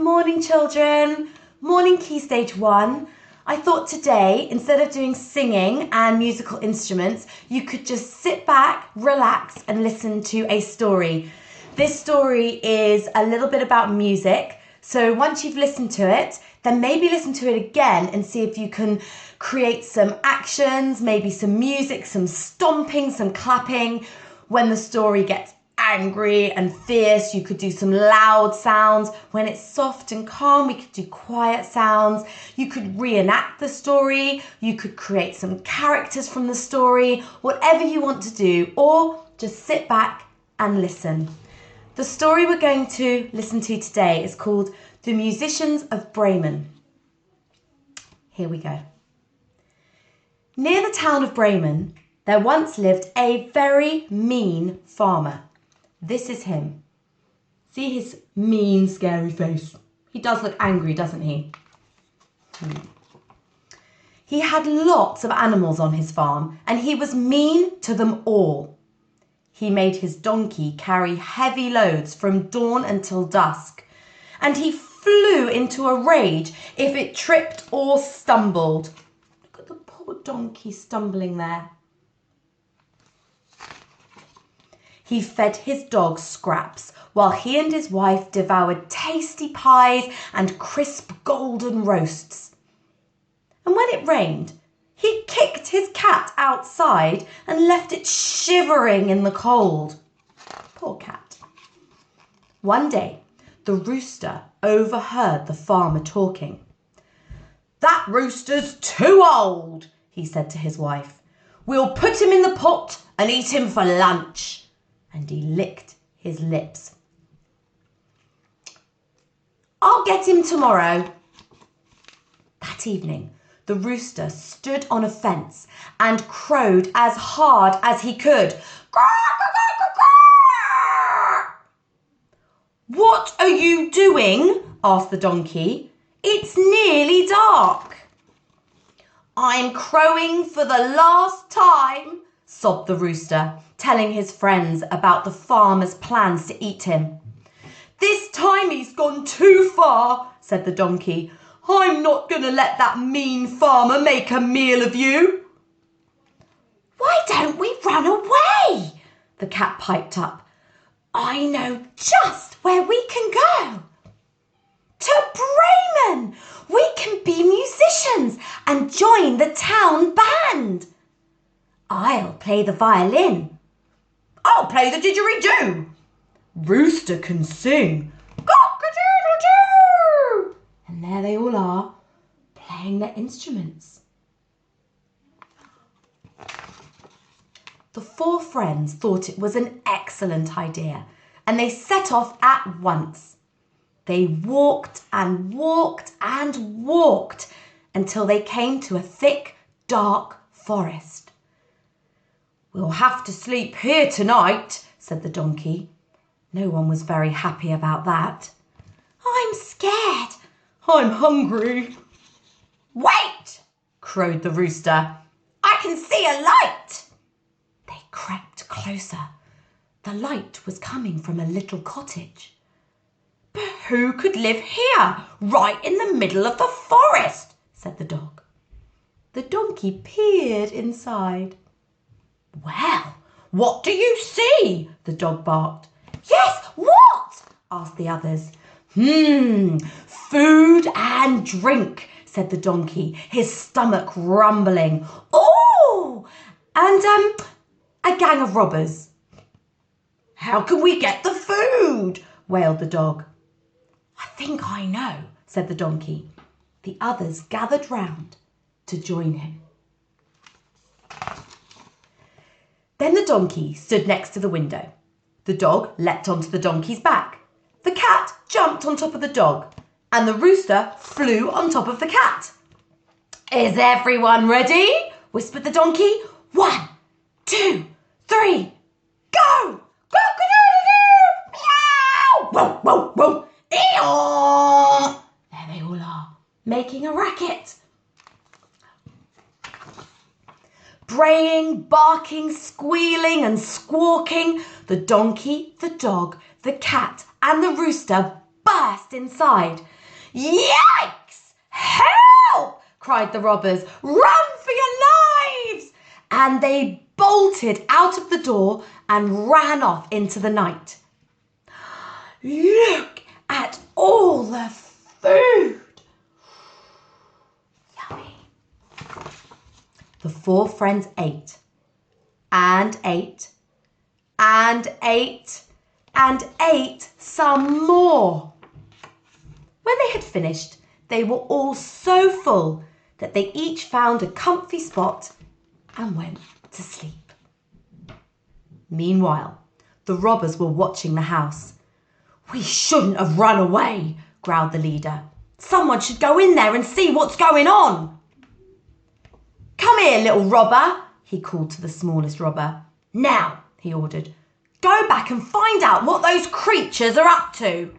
morning children. Morning Key Stage 1. I thought today, instead of doing singing and musical instruments, you could just sit back, relax and listen to a story. This story is a little bit about music. So once you've listened to it, then maybe listen to it again and see if you can create some actions, maybe some music, some stomping, some clapping. When the story gets angry and fierce, you could do some loud sounds. When it's soft and calm, we could do quiet sounds. You could reenact the story. You could create some characters from the story, whatever you want to do, or just sit back and listen. The story we're going to listen to today is called The Musicians of Bremen. Here we go. Near the town of Bremen, there once lived a very mean farmer. This is him. See his mean, scary face? He does look angry, doesn't he? He had lots of animals on his farm and he was mean to them all. He made his donkey carry heavy loads from dawn until dusk, and he flew into a rage if it tripped or stumbled. Look at the poor donkey stumbling there. He fed his dog scraps while he and his wife devoured tasty pies and crisp golden roasts. And when it rained, he kicked his cat outside and left it shivering in the cold. Poor cat. One day, the rooster overheard the farmer talking. "That rooster's too old," he said to his wife. "We'll put him in the pot and eat him for lunch." And he licked his lips. "I'll get him tomorrow." That evening, the rooster stood on a fence and crowed as hard as he could. "What are you doing?" asked the donkey. "It's nearly dark." "I'm crowing for the last time," sobbed the rooster, telling his friends about the farmer's plans to eat him. "This time he's gone too far," said the donkey. "I'm not going to let that mean farmer make a meal of you." "Why don't we run away?" the cat piped up. "I know just where we can go. To Bremen! We can be musicians and join the town band. I'll play the violin. I'll play the didgeridoo. Rooster can sing. Cock-a-doodle-doo!" And there they all are, playing their instruments. The four friends thought it was an excellent idea, and they set off at once. They walked and walked and walked until they came to a thick, dark forest. "We'll have to sleep here tonight," said the donkey. No one was very happy about that. "I'm scared." "I'm hungry." "Wait!" crowed the rooster. "I can see a light." They crept closer. The light was coming from a little cottage. "But who could live here, right in the middle of the forest?" said the dog. The donkey peered inside. "Well, what do you see?" the dog barked. "Yes, what?" asked the others. Food and drink," said the donkey, his stomach rumbling. "Oh, and a gang of robbers." "How can we get the food?" wailed the dog. "I think I know," said the donkey. The others gathered round to join him. Then the donkey stood next to the window. The dog leapt onto the donkey's back. The cat jumped on top of the dog, and the rooster flew on top of the cat. "Is everyone ready?" whispered the donkey. 1, 2, 3, go! Cock-a-doodle-doo! Meow! Whoa, whoa, whoa! Eeyore! There they all are, making a racket. Braying, barking, squealing and squawking, the donkey, the dog, the cat and the rooster burst inside. "Yikes! Help!" cried the robbers. "Run for your lives!" And they bolted out of the door and ran off into the night. "Look at all the food!" Yummy. The four friends ate and ate and ate and ate some more. When they had finished, they were all so full that they each found a comfy spot and went to sleep. Meanwhile, the robbers were watching the house. "We shouldn't have run away," growled the leader. "Someone should go in there and see what's going on." "Come here, little robber," he called to the smallest robber. "Now," he ordered, "go back and find out what those creatures are up to."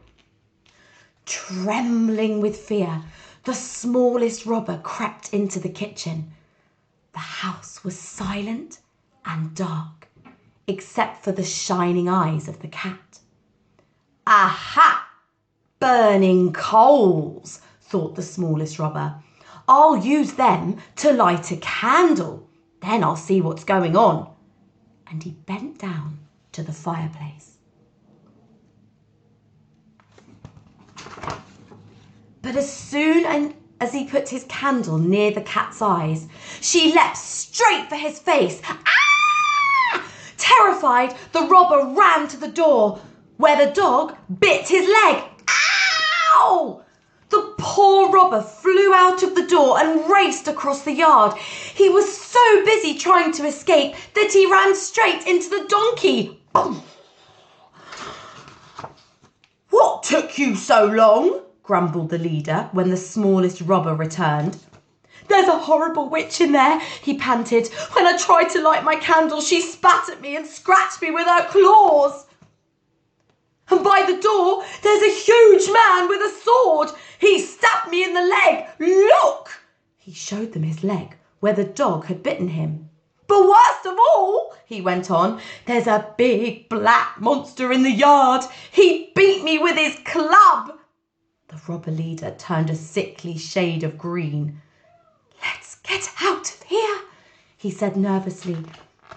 Trembling with fear, the smallest robber crept into the kitchen. The house was silent and dark, except for the shining eyes of the cat. "Aha! Burning coals," thought the smallest robber. "I'll use them to light a candle. Then I'll see what's going on." And he bent down to the fireplace. But as soon as he put his candle near the cat's eyes, she leapt straight for his face. Ah! Terrified, the robber ran to the door, where the dog bit his leg. Ow! The poor robber flew out of the door and raced across the yard. He was so busy trying to escape that he ran straight into the donkey. "What took you so long?" grumbled the leader when the smallest robber returned. "There's a horrible witch in there," he panted. "When I tried to light my candle, she spat at me and scratched me with her claws. And by the door, there's a huge man with a sword. He stabbed me in the leg. Look!" He showed them his leg, where the dog had bitten him. "But worst of all," he went on, "there's a big black monster in the yard. He beat me with his club." The robber leader turned a sickly shade of green. "Let's get out of here," he said nervously,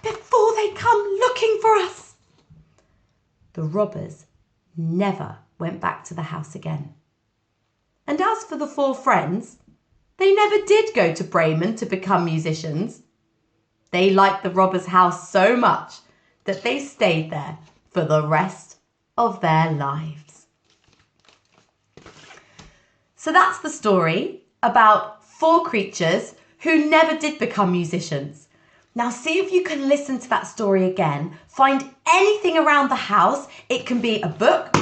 "before they come looking for us." The robbers never went back to the house again. And as for the four friends, they never did go to Bremen to become musicians. They liked the robber's house so much that they stayed there for the rest of their lives. So that's the story about four creatures who never did become musicians. Now see if you can listen to that story again. Find anything around the house. It can be a book,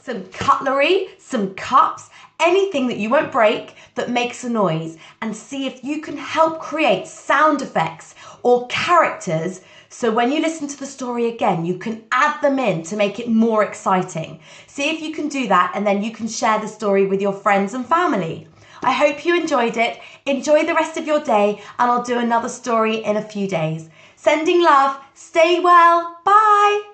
some cutlery, some cups, anything that you won't break that makes a noise, and see if you can help create sound effects or characters so when you listen to the story again, you can add them in to make it more exciting. See if you can do that, and then you can share the story with your friends and family. I hope you enjoyed it. Enjoy the rest of your day, and I'll do another story in a few days. Sending love. Stay well. Bye.